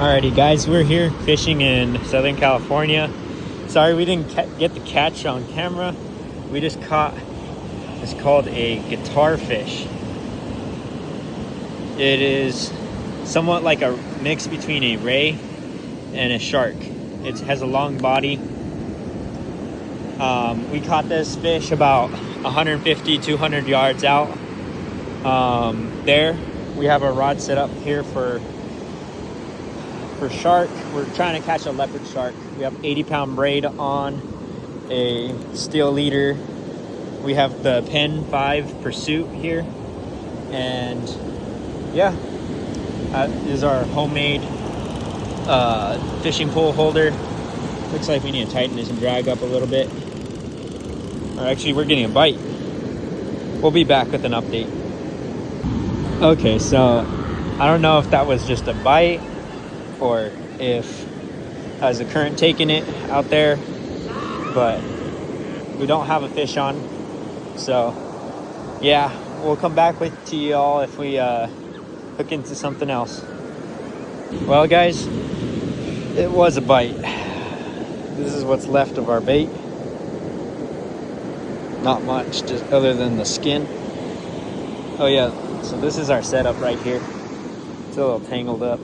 Alrighty guys, we're here fishing in Southern California. Sorry we didn't get the catch on camera. We just caught, it's called a guitar fish. It is somewhat like a mix between a ray and a shark. It has a long body. We caught this fish about 150, 200 yards out. There, we have a rod set up here for shark. We're trying to catch a leopard shark. We have 80-pound braid on a steel leader. We have the Pen 5 Pursuit here, and yeah, this is our homemade fishing pole holder. Looks like we need to tighten this and drag up a little bit. Or actually, we're getting a bite. We'll be back with an update. Okay, so I don't know if that was just a bite or if has the current taking it out there, but we don't have a fish on, so yeah, we'll come back to y'all if we hook into something else. Well guys, it was a bite. This is what's left of our bait. Not much, just other than the skin. Oh yeah, so this is our setup right here. It's a little tangled up.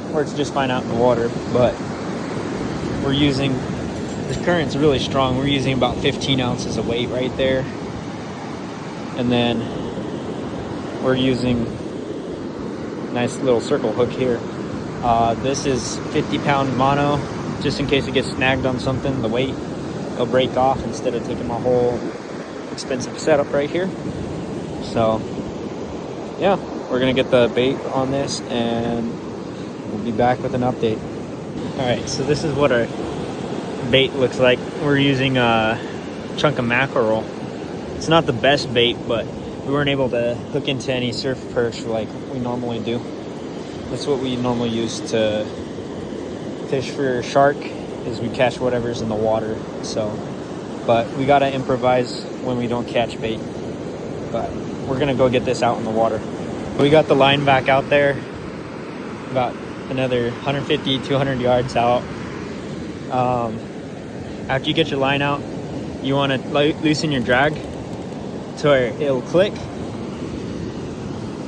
Works just fine out in the water, but we're using, the current's really strong. We're using about 15 ounces of weight right there. And then we're using a nice little circle hook here. This is 50-pound mono, just in case it gets snagged on something, the weight will break off instead of taking my whole expensive setup right here. So yeah, we're gonna get the bait on this and we'll be back with an update. All right, so this is what our bait looks like. We're using a chunk of mackerel. It's not the best bait, but we weren't able to hook into any surf perch like we normally do. That's what we normally use to fish for shark, is we catch whatever's in the water. So, but we gotta improvise when we don't catch bait. But we're gonna go get this out in the water. We got the line back out there, about another 150, 200 yards out. After you get your line out, you want to loosen your drag to where it'll click.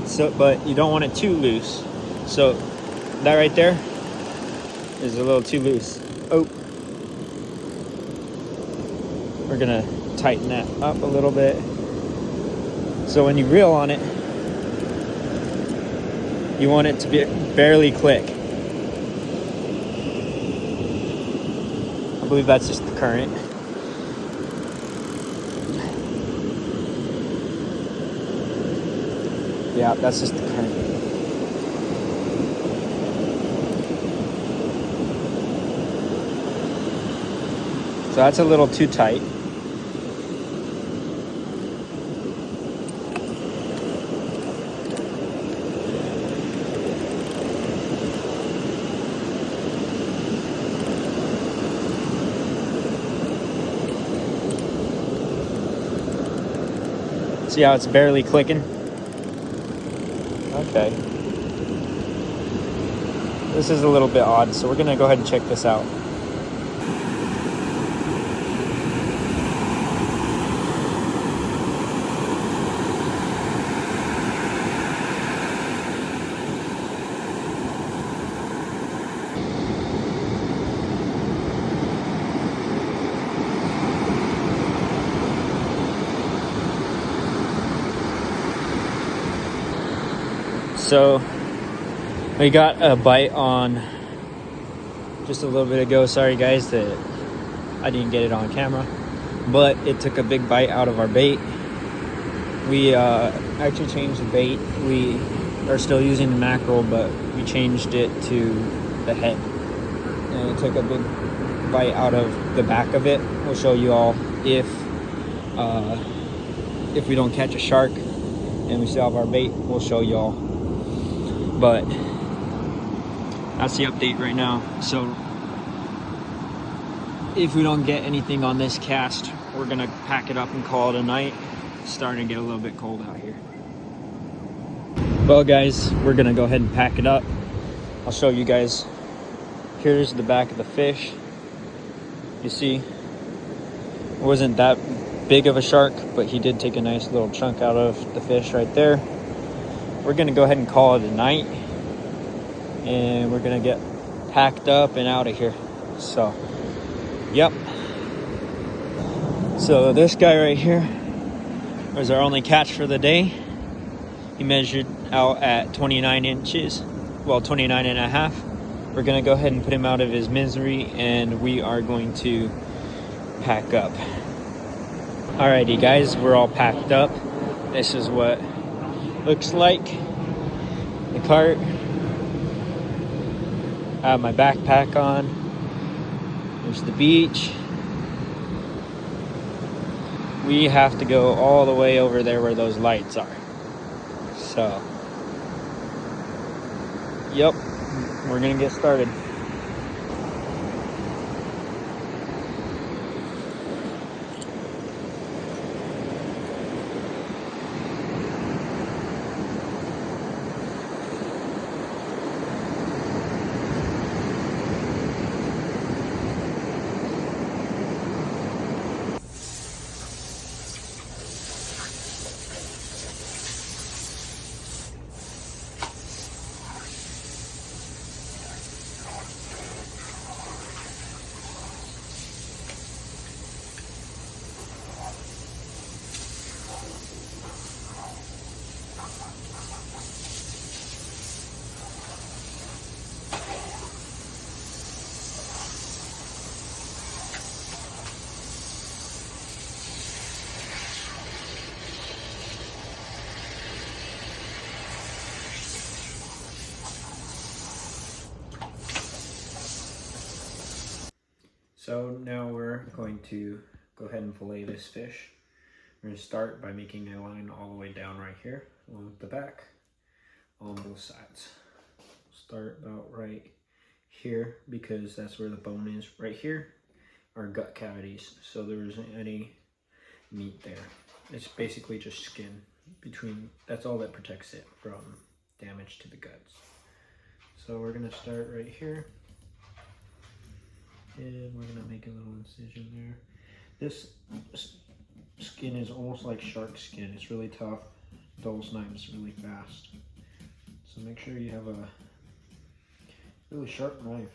So, but you don't want it too loose. So that right there is a little too loose. Oh, we're gonna tighten that up a little bit. So when you reel on it, you want it to be barely click. I believe that's just the current. Yeah, that's just the current. So that's a little too tight. See how it's barely clicking? Okay. This is a little bit odd, so we're gonna go ahead and check this out. So we got a bite on just a little bit ago. Sorry guys that I didn't get it on camera, but it took a big bite out of our bait. We actually changed the bait. We are still using the mackerel, but we changed it to the head, and it took a big bite out of the back of it. We'll show you all if we don't catch a shark and we still have our bait, we'll show you all. But that's the update right now. So if we don't get anything on this cast, we're gonna pack it up and call it a night. It's starting to get a little bit cold out here. Well guys, we're gonna go ahead and pack it up. I'll show you guys. Here's the back of the fish. You see, it wasn't that big of a shark, but he did take a nice little chunk out of the fish right there. We're gonna go ahead and call it a night, and we're gonna get packed up and out of here. So, yep. So this guy right here was our only catch for the day. He measured out at 29 inches, well, 29 and a half. We're gonna go ahead and put him out of his misery, and we are going to pack up. Alrighty guys, we're all packed up. This is what looks like the cart. I have my backpack on. There's the beach. We have to go all the way over there where those lights are. So, yep, we're gonna get started. So now we're going to go ahead and fillet this fish. We're going to start by making a line all the way down right here along the back on both sides. Start about right here because that's where the bone is. Right here are gut cavities, so there isn't any meat there. It's basically just skin between, that's all that protects it from damage to the guts. So we're going to start right here. And we're gonna make a little incision there. This skin is almost like shark skin. It's really tough, dulls knives really fast. So make sure you have a really sharp knife.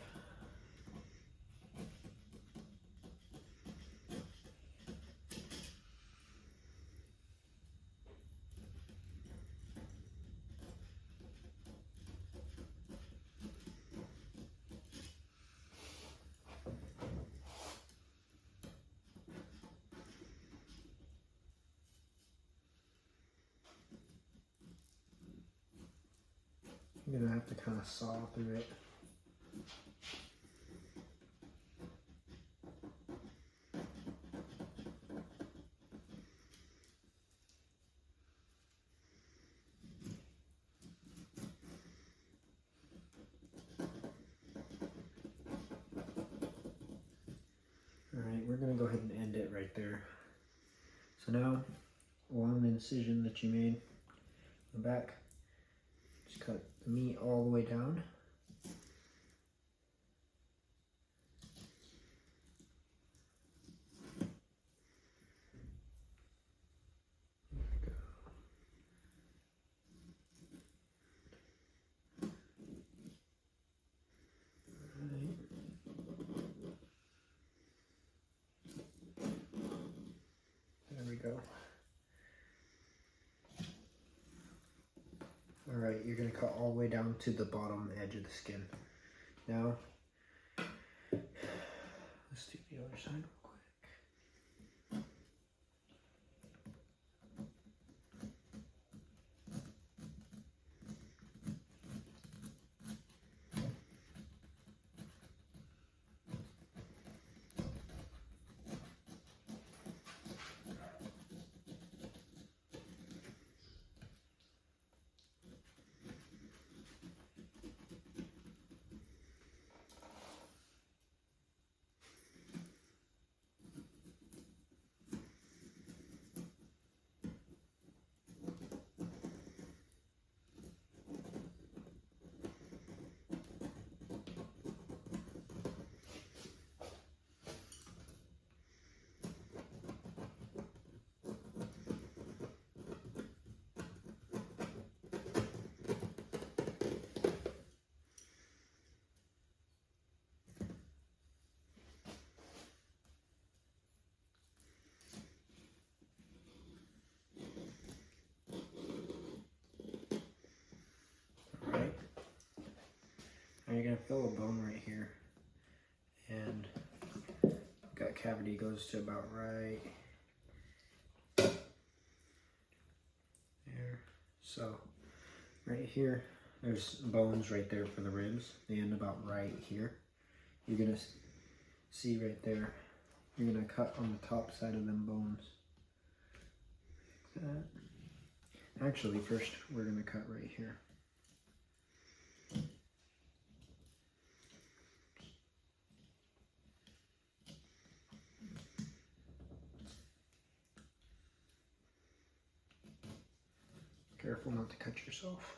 You're gonna have to kind of saw through it. Alright, we're gonna go ahead and end it right there. So now, along the incision that you made in the back, just cut the meat all the way down. There we go. Alright, you're going to cut all the way down to the bottom edge of the skin. Now, let's do the other side real quick. Now you're gonna fill a bone right here, and gut cavity goes to about right there. So right here, there's bones right there for the ribs. They end about right here. You're gonna see right there. You're gonna cut on the top side of them bones. Like that. Actually, first we're gonna cut right here. Careful not to cut yourself.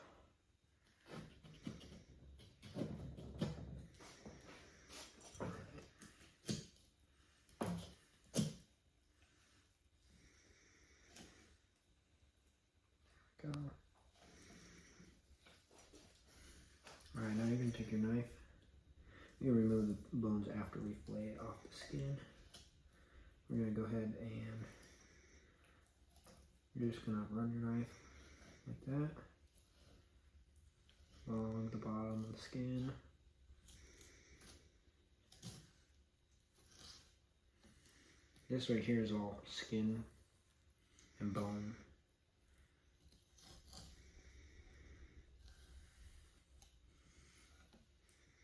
Go. Alright, now you're going to take your knife. You remove the bones after we fillet it off the skin. We're going to go ahead and you're just going to run your knife like that along the bottom of the skin. This right here is all skin and bone.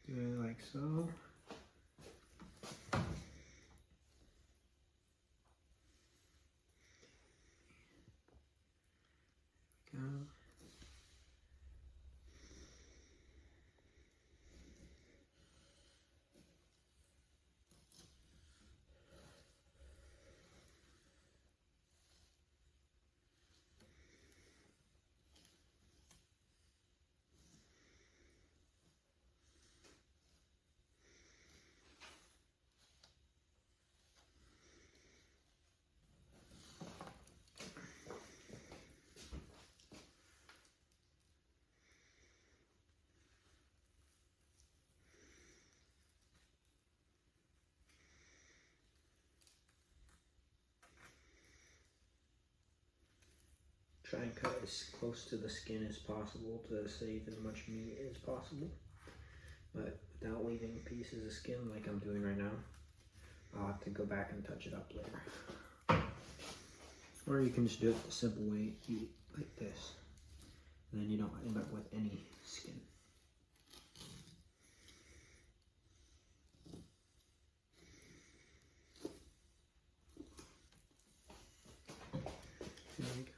Do it like so. Go. Try and cut as close to the skin as possible to save as much meat as possible, but without leaving pieces of skin like I'm doing right now. I'll have to go back and touch it up later. Or you can just do it the simple way, eat like this, and then you don't end up with any skin. There we go.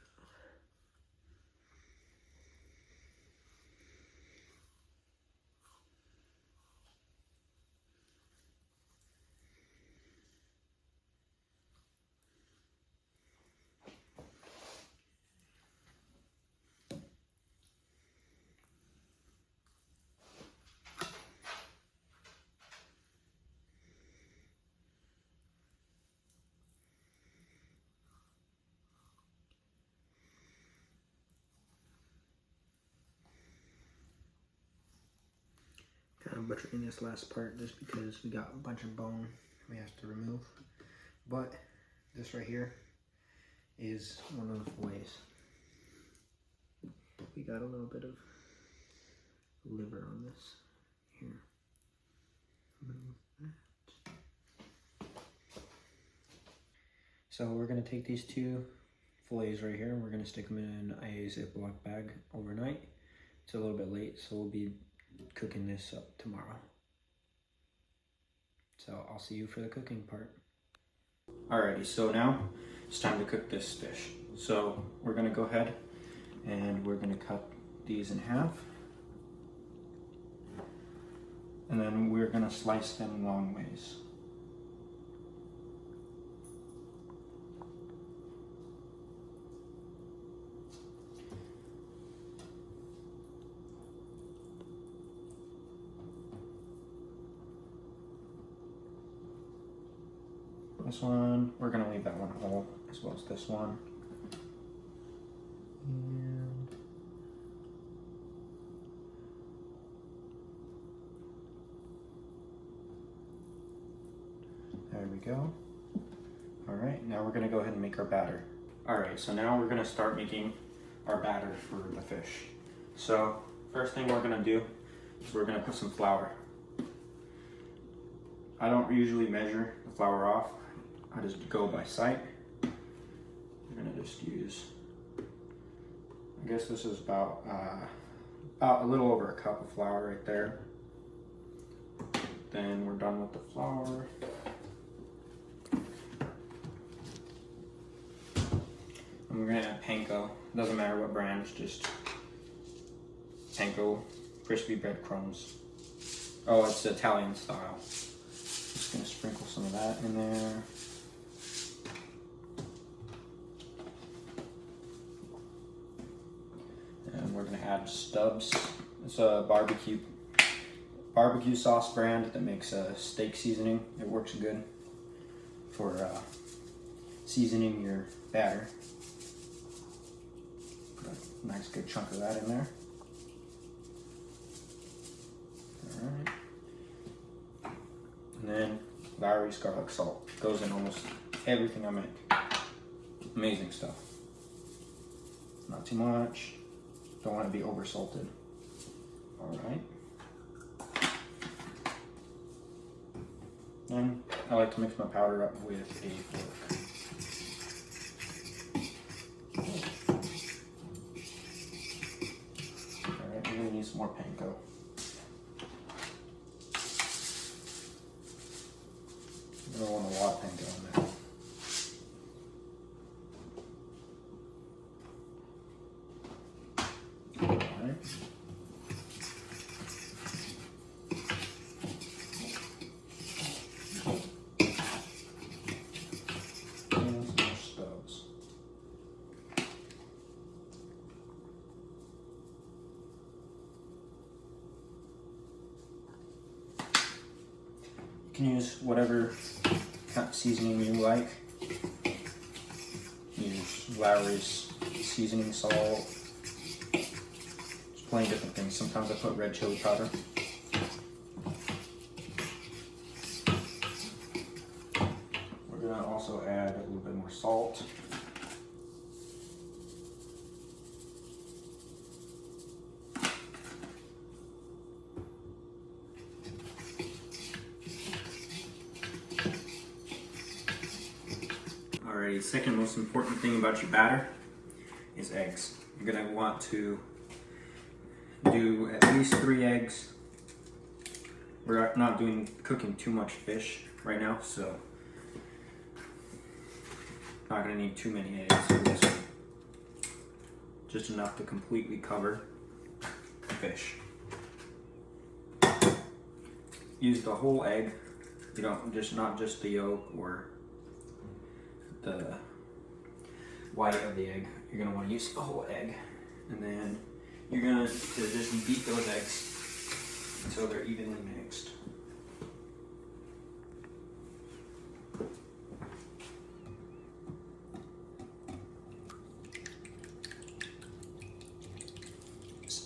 Kind of butchering this last part just because we got a bunch of bone we have to remove. But this right here is one of the fillets. We got a little bit of liver on this here. Remove that. So we're going to take these two fillets right here and we're going to stick them in a Ziploc bag overnight. It's a little bit late, so we'll be cooking this up tomorrow. So I'll see you for the cooking part. Alrighty, so now it's time to cook this fish. So we're gonna go ahead and we're gonna cut these in half. And then we're gonna slice them long ways. This one, we're gonna leave that one whole, as well as this one. And there we go. All right, now we're gonna go ahead and make our batter. All right, so now we're gonna start making our batter for the fish. So first thing we're gonna do So we're gonna put some flour. I don't usually measure the flour off. I just go by sight. I'm gonna just use, I guess this is about a little over a cup of flour right there. Then we're done with the flour. And we're gonna add panko. Doesn't matter what brand, it's just panko crispy breadcrumbs. Oh, it's Italian style. Just gonna sprinkle some of that in there. And we're gonna add Stubbs. It's a barbecue sauce brand that makes steak seasoning. It works good for seasoning your batter. Put a nice good chunk of that in there. All right. And then Lawry's garlic salt goes in almost everything I make. Amazing stuff. Not too much. Don't want to be over salted. All right. And I like to mix my powder up with a fork. All right, we're gonna need some more panko. I don't want a lot of panko in there. All right. And some more Stubbs. You can use whatever kind of seasoning you like. Use Lawry's seasoning salt. There's plenty of different things. Sometimes I put red chili powder. We're gonna also add a little bit more salt. Alrighty, second most important thing about your batter is eggs. You're gonna want to do at least 3 eggs. We're not cooking too much fish right now, so not gonna need too many eggs for this one. Just enough to completely cover the fish. Use the whole egg. You don't not just the yolk or the white of the egg. You're gonna want to use the whole egg, and then you're gonna just beat those eggs until they're evenly mixed.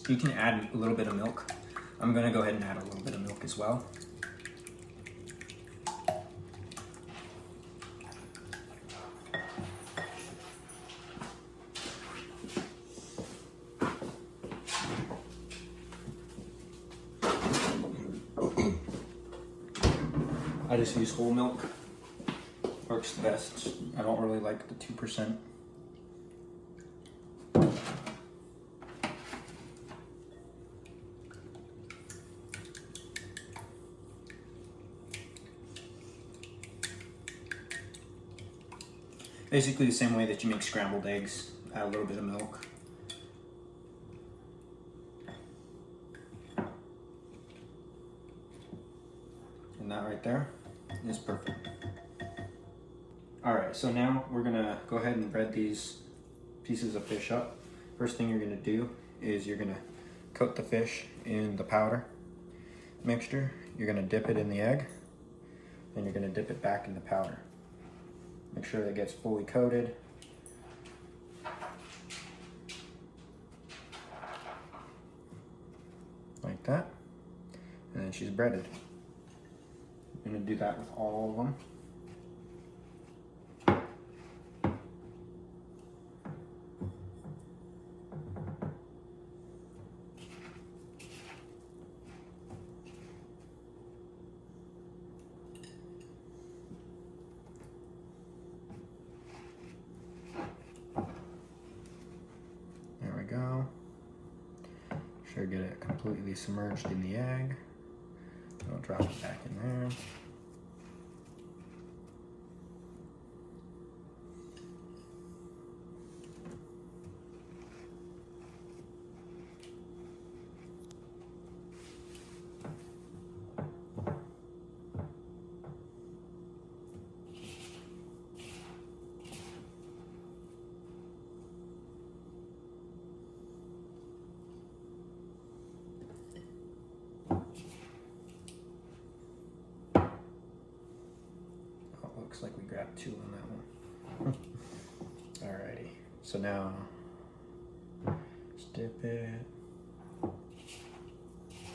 You can add a little bit of milk. I'm gonna go ahead and add a little bit of milk as well. I just use whole milk. Works the best. I don't really like the 2%. Basically the same way that you make scrambled eggs. Add a little bit of milk. And that right there is perfect. Alright, so now we're gonna go ahead and bread these pieces of fish up. First thing you're gonna do is you're gonna coat the fish in the powder mixture. You're gonna dip it in the egg, then you're gonna dip it back in the powder. Make sure that it gets fully coated. Like that. And then she's breaded. I'm gonna do that with all of them. sure to get it completely submerged in the egg. I'll drop it back in there. Looks like we grabbed 2 on that one. Alrighty, so now just dip it,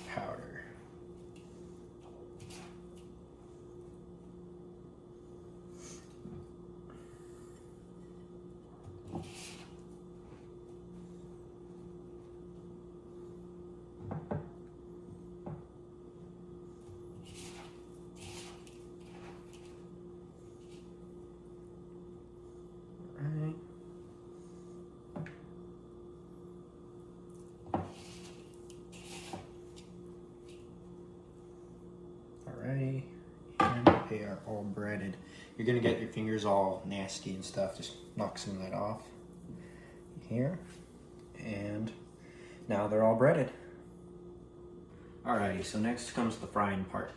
powder. Right. Alrighty, and they are all breaded. You're gonna get your fingers all nasty and stuff. Just knock some of that off here. And now they're all breaded. Alrighty, so next comes the frying part.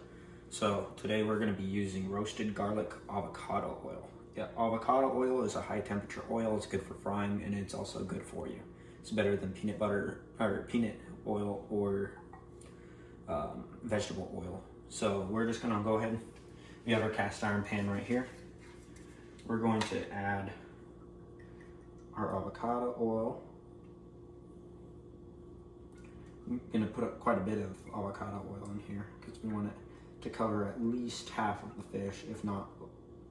So today we're gonna be using roasted garlic avocado oil. Yeah, avocado oil is a high temperature oil. It's good for frying and it's also good for you. It's better than peanut butter or peanut oil or vegetable oil. So we're just gonna go ahead. We have our cast iron pan right here. We're going to add our avocado oil. I'm gonna put up quite a bit of avocado oil in here because we want it to cover at least half of the fish, if not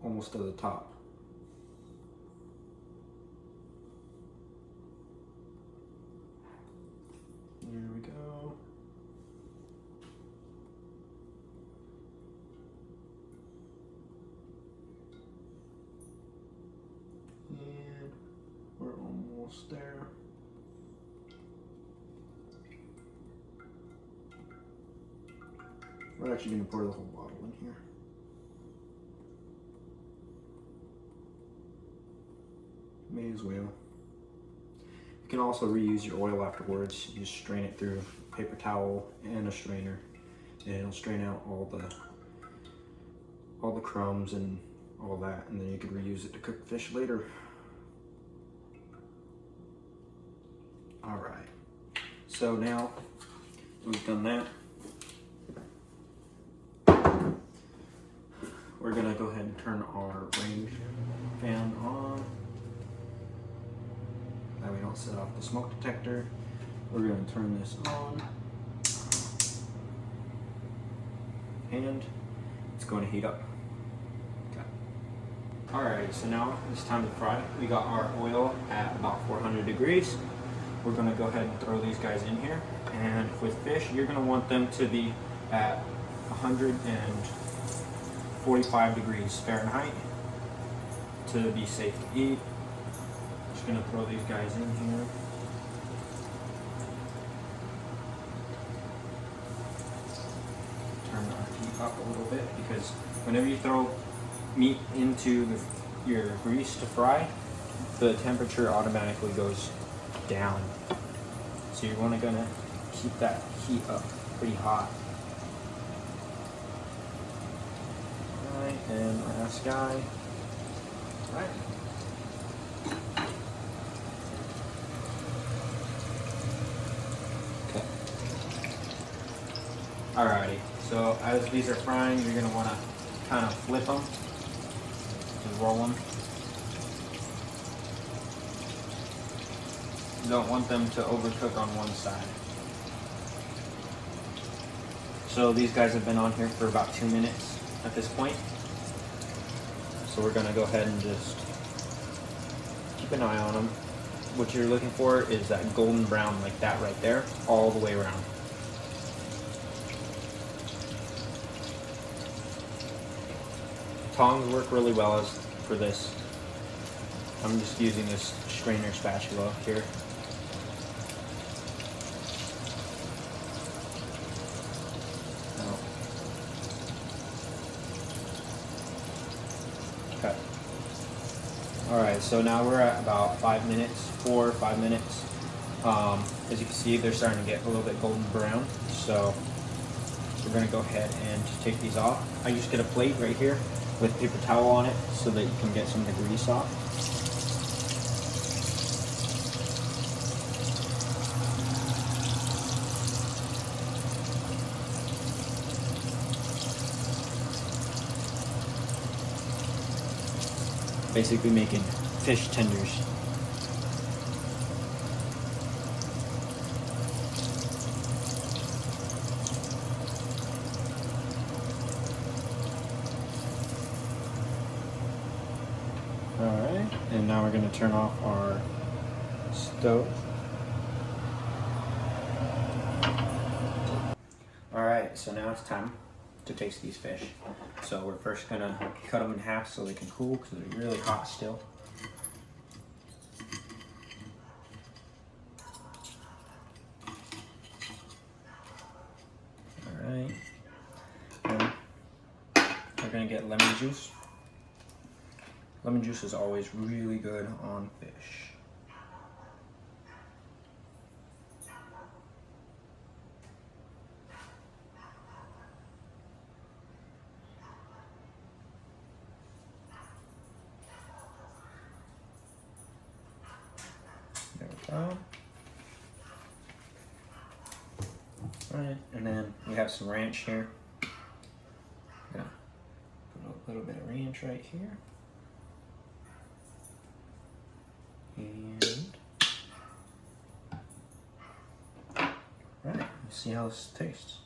almost to the top. There we go. And we're almost there. We're actually going to pour the whole bottle in here. May as well. You can also reuse your oil afterwards. You just strain it through a paper towel and a strainer, and it'll strain out all the crumbs and all that, and then you can reuse it to cook fish later. All right. So now we've done that. We're gonna go ahead and turn our range fan on. That we don't set off the smoke detector. We're gonna turn this on. And it's going to heat up. Okay. Alright, so now it's time to fry. We got our oil at about 400 degrees. We're gonna go ahead and throw these guys in here. And with fish, you're gonna want them to be at 145 degrees Fahrenheit to be safe to eat. Just gonna throw these guys in here. Turn our heat up a little bit because whenever you throw meat into your grease to fry, the temperature automatically goes down. So you're gonna keep that heat up pretty hot. Alright, and last guy. Alright. Okay. Alrighty, so as these are frying, you're gonna wanna kind of flip them and roll them. You don't want them to overcook on one side. So these guys have been on here for about 2 minutes at this point. So we're gonna go ahead and just keep an eye on them. What you're looking for is that golden brown like that right there, all the way around. Tongs work really well for this. I'm just using this strainer spatula here. All right, so now we're at about 5 minutes, 4 or 5 minutes. As you can see, they're starting to get a little bit golden brown. So we're gonna go ahead and take these off. I just get a plate right here with paper towel on it so that you can get some of the grease off. Basically making fish tenders. Alright, and now we're going to turn off our stove. Alright, so now it's time to taste these fish. So we're first going to cut them in half so they can cool because they're really hot still. Alright, and we're going to get lemon juice. Lemon juice is always really good on fish. There we go. Alright, and then we have some ranch here. I'm gonna put a little bit of ranch right here. And right, let's see how this tastes.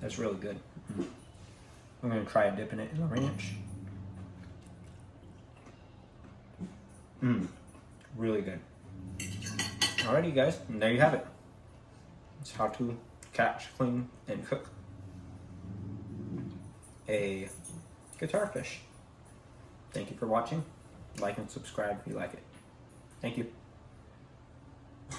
That's really good. I'm gonna try dipping it in the ranch. Really good. Alrighty guys, and there you have it. It's how to catch, clean, and cook a guitar fish. Thank you for watching. Like and subscribe if you like it. Thank you.